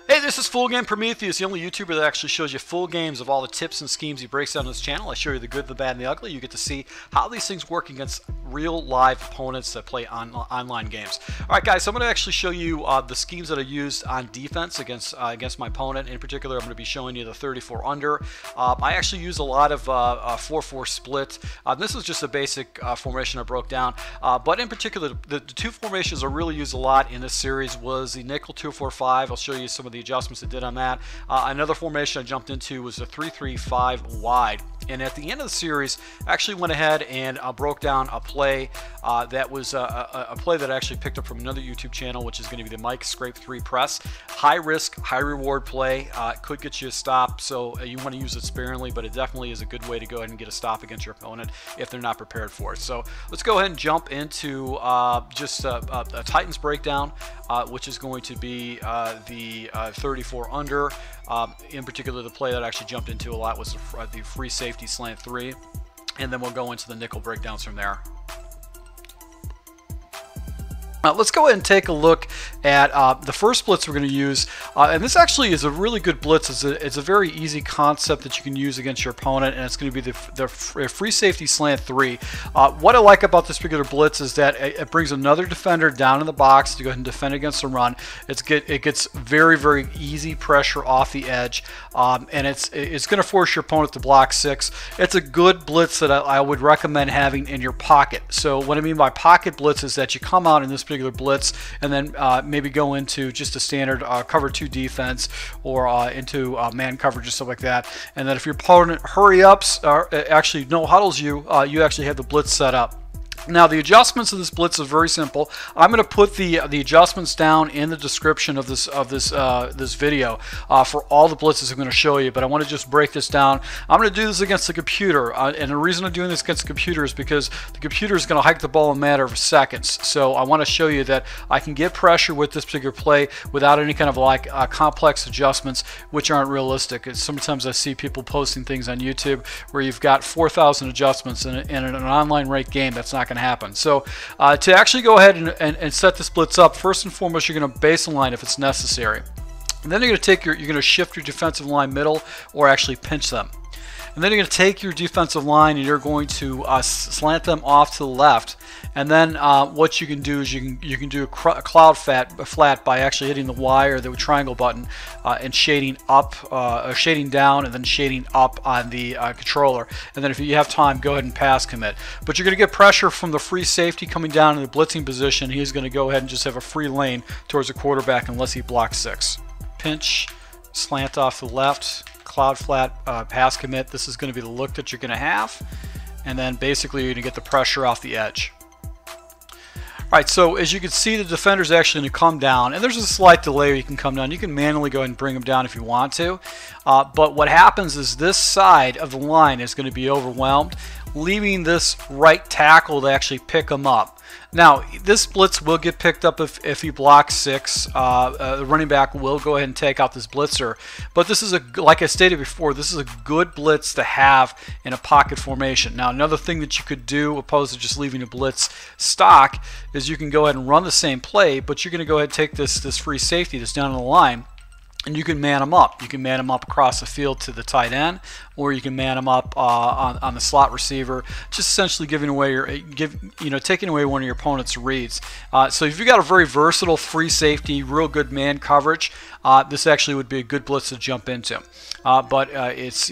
Hey, this is Full Game Prometheus, the only YouTuber that actually shows you full games of all the tips and schemes he breaks down on his channel. I show you the good, the bad, and the ugly. You get to see how these things work against real live opponents that play online games. All right, guys, so I'm going to actually show you the schemes that I used on defense against my opponent. In particular, I'm going to be showing you the 34 under. I actually use a lot of 4-4 split. This is just a basic formation I broke down. But in particular, the two formations I really use a lot in this series was the nickel 2-4-5. I'll show you some of the adjustments I did on that. Another formation I jumped into was the 3-3-5 wide. And at the end of the series, I actually went ahead and broke down a play that was a play that I actually picked up from another YouTube channel, which is going to be the Mike Scrape 3 press. High risk, high reward play. Could get you a stop, so you want to use it sparingly, but it definitely is a good way to go ahead and get a stop against your opponent if they're not prepared for it. So let's go ahead and jump into just a Titans breakdown, which is going to be the 34 under. In particular, the play that I actually jumped into a lot was the free safety slant 3, and then we'll go into the nickel breakdowns from there. Let's go ahead and take a look at the first blitz we're going to use, and this actually is a really good blitz. It's a very easy concept that you can use against your opponent, and it's going to be the free safety slant 3. What I like about this particular blitz is that it brings another defender down in the box to go ahead and defend against the run. It gets very, very easy pressure off the edge, and it's going to force your opponent to block 6. It's a good blitz that I would recommend having in your pocket. So what I mean by pocket blitz is that you come out in this particular blitz and then maybe go into just a standard cover 2 defense or into man coverage or stuff like that, and then if your opponent hurry ups or actually no huddles you, you actually have the blitz set up. Now, the adjustments of this blitz is very simple. I'm going to put the adjustments down in the description of this video for all the blitzes I'm going to show you, but I want to just break this down. I'm going to do this against the computer, and the reason I'm doing this against the computer is because the computer is going to hike the ball in a matter of seconds. So I want to show you that I can get pressure with this particular play without any kind of like complex adjustments, which aren't realistic. Sometimes I see people posting things on YouTube where you've got 4,000 adjustments in an online rate game. That's not going to happen. So to actually go ahead and set this blitz up, first and foremost, you're going to base line if it's necessary, and then you're going to shift your defensive line middle or actually pinch them, and then you're going to take your defensive line and you're going to slant them off to the left. And then what you can do is you can do a cloud flat by actually hitting the Y or the triangle button and shading up, shading down, and then shading up on the controller. And then if you have time, go ahead and pass commit. But you're going to get pressure from the free safety coming down in the blitzing position. He's going to go ahead and just have a free lane towards the quarterback unless he blocks 6. Pinch, slant off to the left, cloud flat, pass commit. This is going to be the look that you're going to have. And then basically you're going to get the pressure off the edge. Alright, so as you can see, the defender's actually going to come down, and there's a slight delay where you can come down. You can manually go ahead and bring them down if you want to, but what happens is this side of the line is going to be overwhelmed, leaving this right tackle to actually pick them up. Now, this blitz will get picked up if he blocks 6. The running back will go ahead and take out this blitzer. But this is like I stated before, this is a good blitz to have in a pocket formation. Now, another thing that you could do, opposed to just leaving a blitz stock, is you can go ahead and run the same play, but you're going to go ahead and take this free safety that's down on the line, and you can man them up. You can man them up across the field to the tight end, or you can man them up on the slot receiver, just essentially giving away taking away one of your opponent's reads. So if you've got a very versatile free safety, real good man coverage, this actually would be a good blitz to jump into. But it's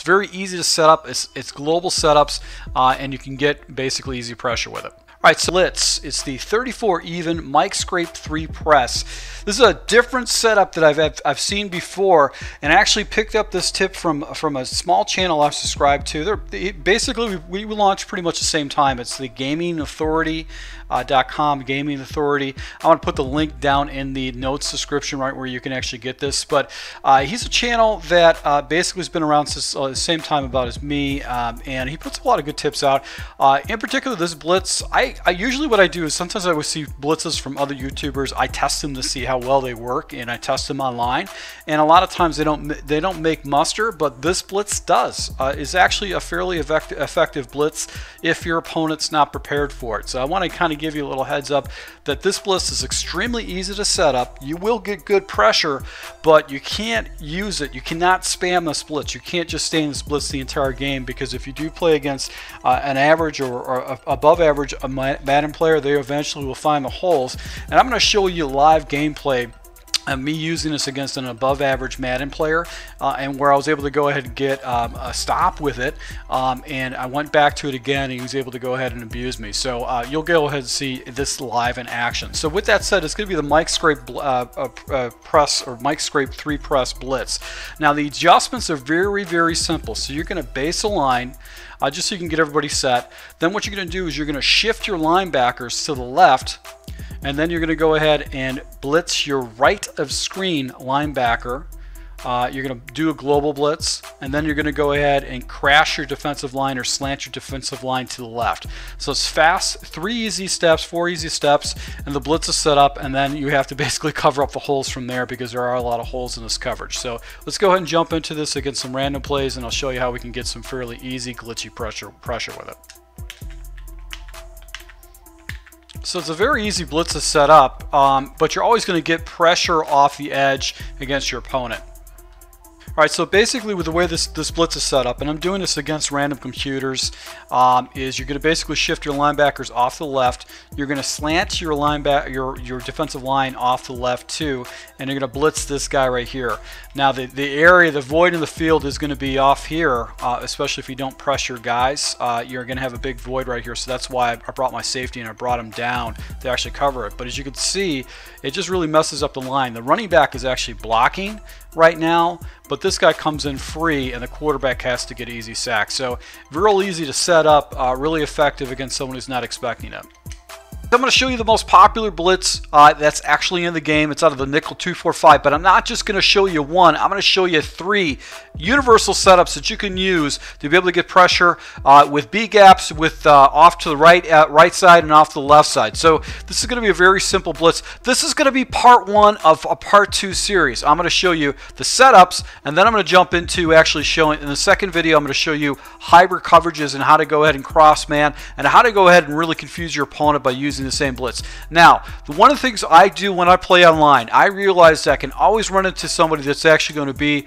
very easy to set up. It's global setups, and you can get basically easy pressure with it. Alright, so it's the 34 even Mike Scrape 3 press. This is a different setup that I've seen before, and I actually picked up this tip from a small channel I've subscribed to. Basically, we launched pretty much the same time. It's the Gaming Authority. .com, Gaming Authority. I want to put the link down in the notes description right where you can actually get this. But he's a channel that basically has been around since the same time about as me, and he puts a lot of good tips out. In particular, this blitz, I usually what I do is sometimes I would see blitzes from other YouTubers. I test them to see how well they work, and I test them online. And a lot of times they don't make muster, but this blitz does. Is actually a fairly effective blitz if your opponent's not prepared for it. So I want to kind of give you a little heads up that this blitz is extremely easy to set up. You will get good pressure, but you can't use it. You cannot spam this blitz. You can't just stay in this blitz the entire game, because if you do play against an average or above average Madden player, they eventually will find the holes. And I'm going to show you live gameplay of me using this against an above average Madden player, and where I was able to go ahead and get a stop with it, and I went back to it again and he was able to go ahead and abuse me. So you'll go ahead and see this live in action. So with that said, it's going to be the Mike Scrape press, or Mike Scrape 3 press blitz. Now the adjustments are very simple. So you're going to base a line just so you can get everybody set. Then what you're going to do is you're going to shift your linebackers to the left, and then you're going to go ahead and blitz your right of screen linebacker. You're going to do a global blitz, and then you're going to go ahead and crash your defensive line or slant your defensive line to the left. So it's fast, 4 easy steps, and the blitz is set up, and then you have to basically cover up the holes from there, because there are a lot of holes in this coverage. So let's go ahead and jump into this against some random plays, and I'll show you how we can get some fairly easy glitchy pressure with it. So it's a very easy blitz to set up, but you're always going to get pressure off the edge against your opponent. All right, so basically with the way this blitz is set up, and I'm doing this against random computers, is you're going to basically shift your linebackers off to the left. You're going to slant your your defensive line off to the left too, and you're going to blitz this guy right here. Now the area, the void in the field is going to be off here, especially if you don't press your guys. You're going to have a big void right here, so that's why I brought my safety and I brought him down to actually cover it. But as you can see, it just really messes up the line. The running back is actually blocking right now, but this guy comes in free and the quarterback has to get an easy sack. So real easy to set up, really effective against someone who's not expecting it. I'm going to show you the most popular blitz that's actually in the game. It's out of the NICKLE 245, but I'm not just going to show you one. I'm going to show you 3 universal setups that you can use to be able to get pressure with B gaps, with off to the right side and off to the left side. So this is going to be a very simple blitz. This is going to be part 1 of a part 2 series. I'm going to show you the setups, and then I'm going to jump into actually showing, in the second video, I'm going to show you hybrid coverages and how to go ahead and cross man, and how to go ahead and really confuse your opponent by using the same blitz. Now, one of the things I do when I play online, I realize that I can always run into somebody that's actually going to be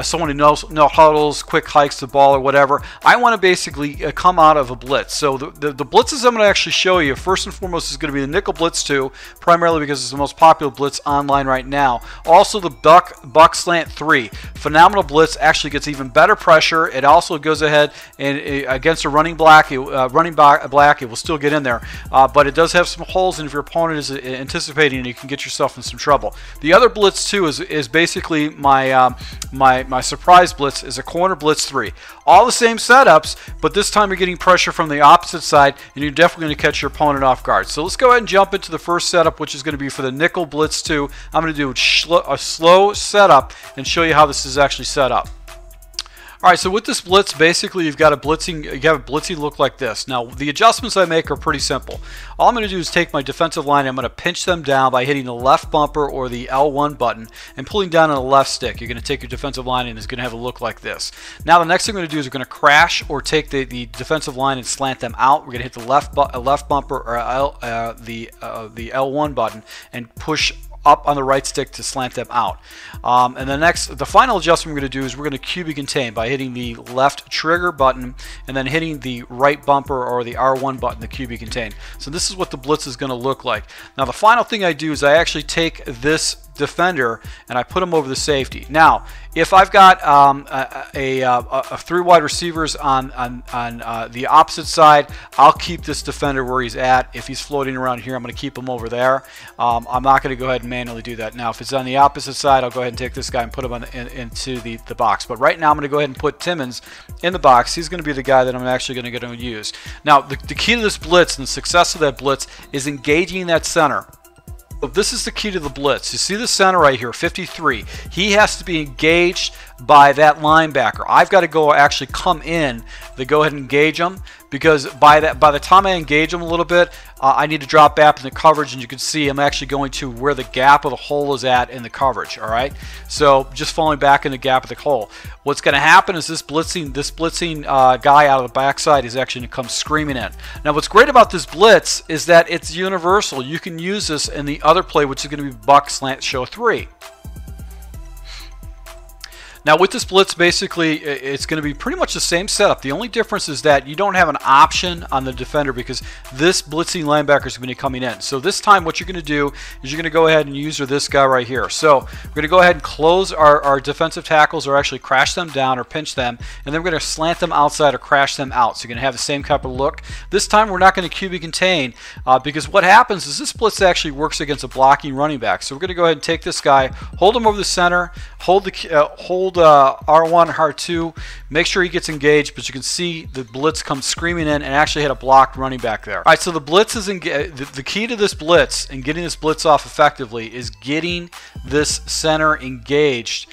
someone who knows huddles, quick hikes the ball or whatever. I want to basically come out of a blitz. So the blitzes I'm going to actually show you, first and foremost, is going to be the NICKLE Blitz 2, primarily because it's the most popular blitz online right now. Also the Buck Slant 3, phenomenal blitz, actually gets even better pressure. It also goes ahead and against a running black, it will still get in there. But it does have some holes, and if your opponent is anticipating, you can get yourself in some trouble. The other blitz too is basically my my surprise blitz, is a corner blitz 3. All the same setups, but this time you're getting pressure from the opposite side, and you're definitely going to catch your opponent off guard. So let's go ahead and jump into the first setup, which is going to be for the NICKLE Blitz 2. I'm going to do a slow setup and show you how this is actually set up. All right, so with this blitz, basically you have a blitzing look like this. Now, the adjustments I make are pretty simple. All I'm going to do is take my defensive line, I'm going to pinch them down by hitting the left bumper or the L1 button and pulling down on the left stick. You're going to take your defensive line and it's going to have a look like this. Now, the next thing I'm going to do is we're going to crash or take the defensive line and slant them out. We're going to hit the left bumper or the L1 button and push up on the right stick to slant them out. And the final adjustment we're going to do is we're going to QB contain by hitting the left trigger button and then hitting the right bumper or the R1 button to QB contain. So this is what the blitz is going to look like. Now the final thing I do is I actually take this defender and I put him over the safety. Now, if I've got 3 wide receivers on the opposite side, I'll keep this defender where he's at. If he's floating around here, I'm going to keep him over there. I'm not going to go ahead and manually do that. Now, if it's on the opposite side, I'll go ahead and take this guy and put him into the box. But right now, I'm going to go ahead and put Timmons in the box. He's going to be the guy that I'm actually going to use. Now, the key to this blitz and the success of that blitz is engaging that center. So this is the key to the blitz. You see the center right here, 53. He has to be engaged by that linebacker. I've got to go actually come in to go ahead and engage him. because by the time I engage them a little bit, I need to drop back in the coverage, and you can see I'm actually going to where the gap of the hole is at in the coverage. All right, so just falling back in the gap of the hole. What's going to happen is this blitzing guy out of the backside is actually going to come screaming in. Now, what's great about this blitz is that it's universal. You can use this in the other play, which is going to be buck, slant, show 3. Now with this blitz, basically it's going to be pretty much the same setup. The only difference is that you don't have an option on the defender because this blitzing linebacker is going to be coming in. So this time what you're going to do is you're going to go ahead and use this guy right here. So we're going to go ahead and close our defensive tackles, or actually crash them down or pinch them, and then we're going to slant them outside or crash them out. So you're going to have the same type of look. This time we're not going to QB contain because what happens is this blitz actually works against a blocking running back. So we're going to go ahead and take this guy, hold him over the center, hold R1, R2, make sure he gets engaged, but you can see the blitz come screaming in and actually hit a blocked running back there. All right, so the blitz is the key to this blitz and getting this blitz off effectively is getting this center engaged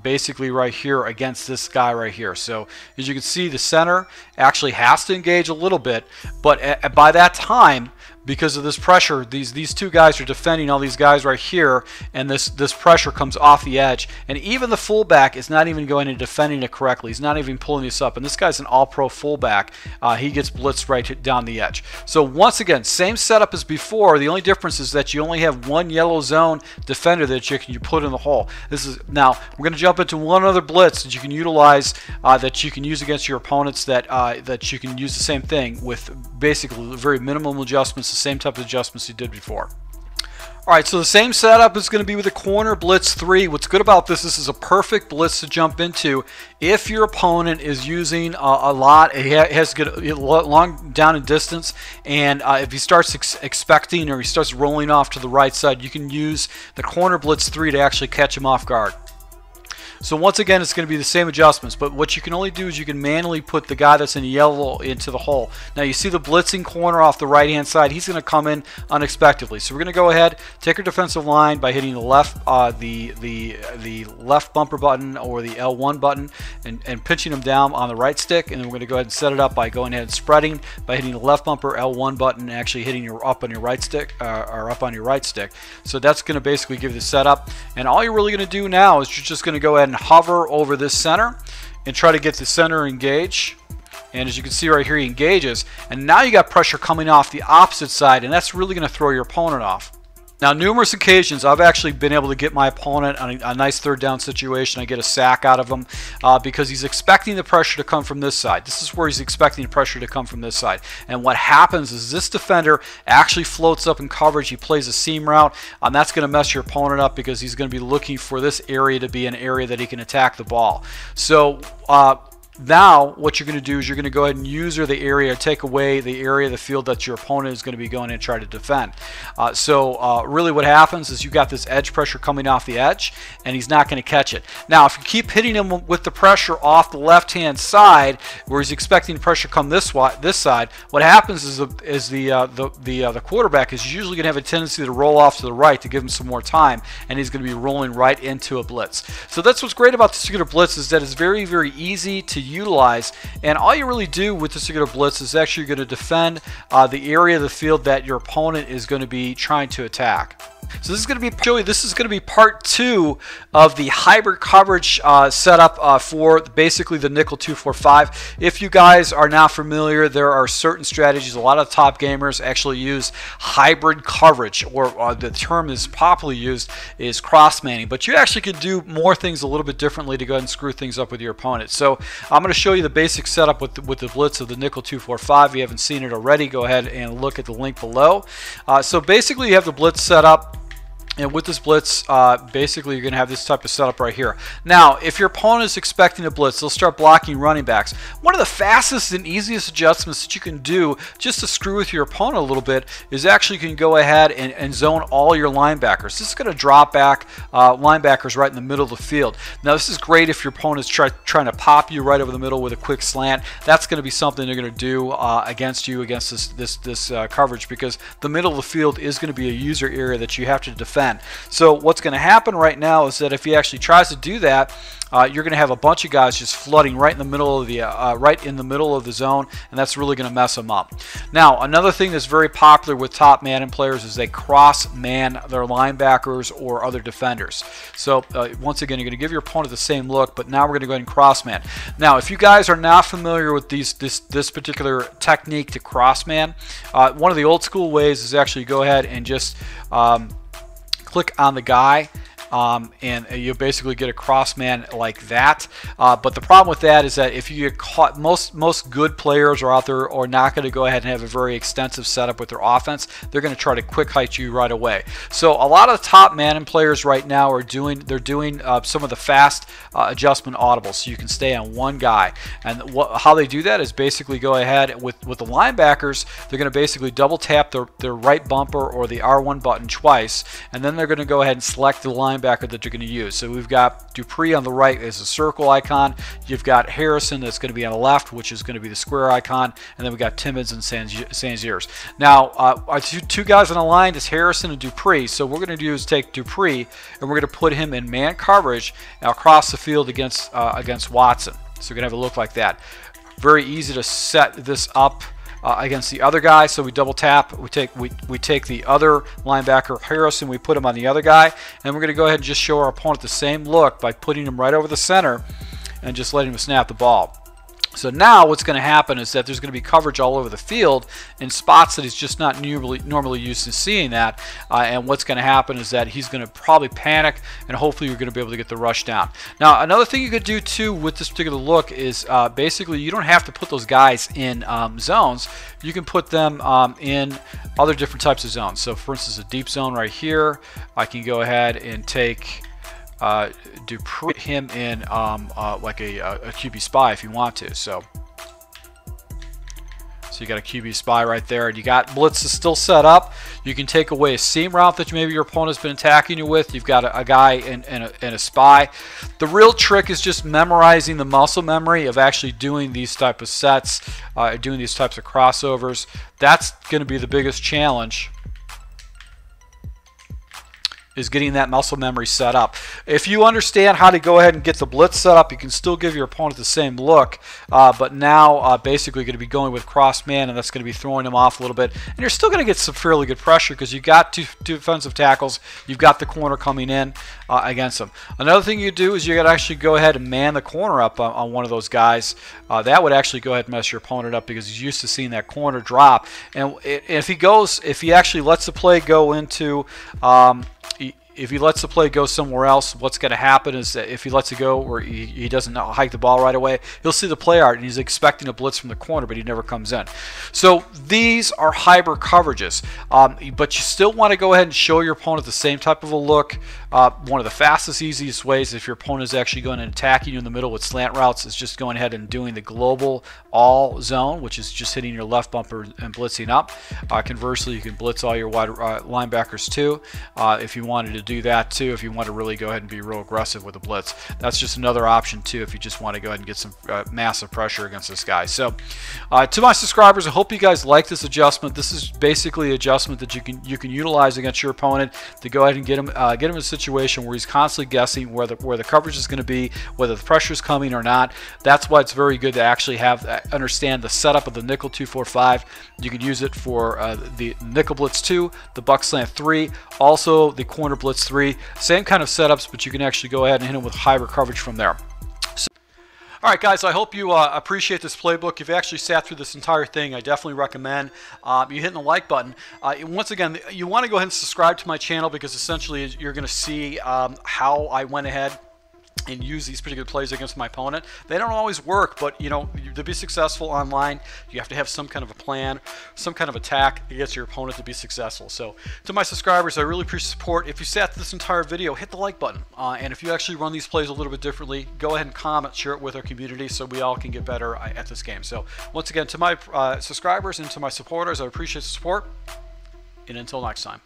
basically right here against this guy right here. So as you can see, the center actually has to engage a little bit, but by that time, because of this pressure, these two guys are defending all these guys right here, and this pressure comes off the edge, and even the fullback is not even going and defending it correctly. He's not even pulling this up, and this guy's an all-pro fullback. He gets blitzed right down the edge. So once again, same setup as before. The only difference is that you only have one yellow zone defender that you put in the hole. Now we're going to jump into one other blitz that you can utilize, that you can use against your opponents, that you can use the same thing with basically very minimum adjustments, the same type of adjustments you did before. Alright, so the same setup is going to be with the corner blitz 3. What's good about this is a perfect blitz to jump into if your opponent is using a lot. He has to get long down in distance, and if he starts expecting, or he starts rolling off to the right side, you can use the corner blitz 3 to actually catch him off guard. So once again, it's going to be the same adjustments, but what you can only do is you can manually put the guy that's in yellow into the hole. Now you see the blitzing corner off the right hand side. He's going to come in unexpectedly. So we're going to go ahead, take our defensive line by hitting the left the left bumper button or the L1 button and pinching him down on the right stick, and then we're going to go ahead and set it up by going ahead and spreading by hitting the left bumper L1 button and actually hitting up on your right stick or up on your right stick. So that's going to basically give you the setup, and all you're really going to do now is you're just going to go ahead and hover over this center and try to get the center engaged. And as you can see right here, he engages, and now you got pressure coming off the opposite side, and that's really going to throw your opponent off. Now, numerous occasions I've actually been able to get my opponent on a nice third down situation. I get a sack out of him because he's expecting the pressure to come from this side. This is where he's expecting the pressure to come from this side. And what happens is this defender actually floats up in coverage. He plays a seam route, and that's going to mess your opponent up because he's going to be looking for this area to be an area that he can attack the ball. So now what you're going to do is you're going to go ahead and use the area, take away the area of the field that your opponent is going to be going in and try to defend. Really what happens is you got this edge pressure coming off the edge, and he's not going to catch it. Now if you keep hitting him with the pressure off the left hand side where he's expecting pressure come this side, what happens is the quarterback is usually going to have a tendency to roll off to the right to give him some more time, and he's going to be rolling right into a blitz. So that's what's great about this particular blitz, is that it's very, very easy to utilize, and all you really do with this particular blitz is actually going to defend the area of the field that your opponent is going to be trying to attack. So this is going to be part 2 of the hybrid coverage setup for basically the nickel 2-4-5. If you guys are not familiar, there are certain strategies. A lot of top gamers actually use hybrid coverage, or the term is popularly used is cross-manning. But you actually can do more things a little bit differently to go ahead and screw things up with your opponent. So I'm going to show you the basic setup with the blitz of the nickel 2-4-5. If you haven't seen it already, go ahead and look at the link below. So basically you have the blitz set up. And with this blitz, basically you're going to have this type of setup right here. Now, if your opponent is expecting a blitz, they'll start blocking running backs. One of the fastest and easiest adjustments that you can do just to screw with your opponent a little bit is actually you can go ahead and zone all your linebackers. This is going to drop back linebackers right in the middle of the field. Now, this is great if your opponent's trying to pop you right over the middle with a quick slant. That's going to be something they're going to do against you, against this coverage, because the middle of the field is going to be a user area that you have to defend defend. So what's going to happen right now is that if he actually tries to do that, you're going to have a bunch of guys just flooding right in the middle of the zone, and that's really going to mess them up. Now, another thing that's very popular with top Madden players is they cross-man their linebackers or other defenders. So once again, you're going to give your opponent the same look, but now we're going to go ahead and cross-man. Now, if you guys are not familiar with this particular technique to cross-man, one of the old school ways is actually go ahead and just click on the guy. And you basically get a cross man like that. But the problem with that is that if you get caught, most good players are out there or not going to go ahead and have a very extensive setup with their offense. They're going to try to quick height you right away. So a lot of the top Madden players right now are doing some of the fast adjustment audibles, so you can stay on one guy. And how they do that is basically go ahead with the linebackers. They're going to basically double tap their right bumper or the R1 button twice, and then they're going to go ahead and select the linebacker that you're going to use. So we've got Dupree on the right as a circle icon. You've got Harrison that's going to be on the left, which is going to be the square icon, and then we've got Timmons and Sanziers. Now, our two guys on the line is Harrison and Dupree. So what we're going to do is take Dupree and we're going to put him in man coverage across the field against Watson. So we're going to have a look like that. Very easy to set this up against the other guy. So we double tap, we take the other linebacker Harrison, we put him on the other guy, and we're going to go ahead and just show our opponent the same look by putting him right over the center and just letting him snap the ball. So now what's going to happen is that there's going to be coverage all over the field in spots that he's just not normally used to seeing that. And what's going to happen is that he's going to probably panic, and hopefully you're going to be able to get the rush down. Now, another thing you could do too with this particular look is basically you don't have to put those guys in zones. You can put them in other different types of zones. So for instance, a deep zone right here, I can go ahead and take Dupree him in like a QB spy if you want to. So you got a QB spy right there, and you got blitzes still set up. You can take away a seam route that maybe your opponent's been attacking you with. You've got a guy and a spy. The real trick is just memorizing the muscle memory of actually doing these type of sets, doing these types of crossovers. That's going to be the biggest challenge, is getting that muscle memory set up. If you understand how to go ahead and get the blitz set up, you can still give your opponent the same look, but now basically going to be going with cross man, and that's going to be throwing him off a little bit. And you're still going to get some fairly good pressure because you've got two defensive tackles, you've got the corner coming in against them. Another thing you do is you got to actually go ahead and man the corner up on one of those guys. That would actually go ahead and mess your opponent up because he's used to seeing that corner drop. And if he actually lets the play go into if he lets the play go somewhere else, what's going to happen is that if he lets it go or he doesn't hike the ball right away, he'll see the play art and he's expecting a blitz from the corner, but he never comes in. So these are hybrid coverages, but you still want to go ahead and show your opponent the same type of a look. One of the fastest, easiest ways if your opponent is actually going and attacking you in the middle with slant routes is just going ahead and doing the global all zone, which is just hitting your left bumper and blitzing up. Conversely, you can blitz all your wide linebackers too if you wanted to do that too, if you want to really go ahead and be real aggressive with a blitz. That's just another option too if you just want to go ahead and get some massive pressure against this guy. So to my subscribers, I hope you guys like this adjustment. This is basically an adjustment that you can utilize against your opponent to go ahead and get him in a situation where he's constantly guessing where the coverage is going to be, whether the pressure is coming or not. That's why it's very good to actually understand the setup of the nickel 245. You can use it for the nickel blitz 2, the buck slant 3, also the corner blitz 3. Same kind of setups, but you can actually go ahead and hit them with hybrid coverage from there. All right, guys, I hope you appreciate this playbook. If you actually sat through this entire thing, I definitely recommend you hitting the like button. Once again, you want to go ahead and subscribe to my channel because essentially you're going to see how I went ahead and use these particular plays against my opponent. They don't always work, but you know, to be successful online, you have to have some kind of a plan, some kind of attack against your opponent to be successful. So to my subscribers, I really appreciate support. If you sat through this entire video, hit the like button. And if you actually run these plays a little bit differently, go ahead and comment, share it with our community so we all can get better at this game. So once again, to my subscribers and to my supporters, I appreciate the support. And until next time.